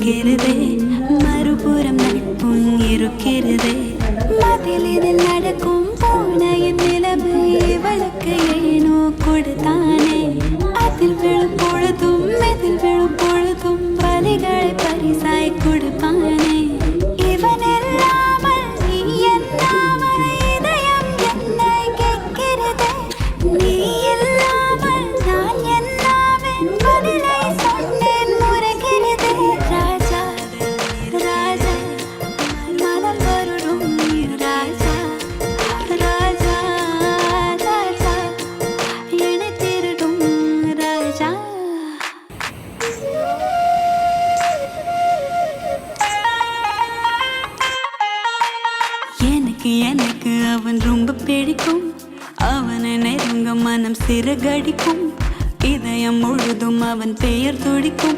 இருக்கிறதே, மறுபுறம் நட்பும் இருக்கிறதே. மதிலில் நடக்கும் பூனையின் நிலைமை இவளுக்கு ஏனோ கொடுத்தானே. அதில் விழும் பொழுதும் இதில் விழும் பொழுதும் வலிகளை பரிசாய் கொடுப்பானே. இவன் இல்லாமல் நீ என்னாமல் இதயம் என்னை கேட்கிறதே. நீ இல்லாமல் நான் என்னாவேன் பதிலை சொன்னேன் முறைகிறதே. ராஜா ராஜா மனம் வருடும் ராஜா ராஜா ராஜா என்னை திருடும் ராஜா. எனக்கு அவன் ரொம்ப பிடிக்கும். அவனை நெருங்க மனம் சிறகடிக்கும். இதயம் முழுதும் அவன் பெயர் துடிக்கும்.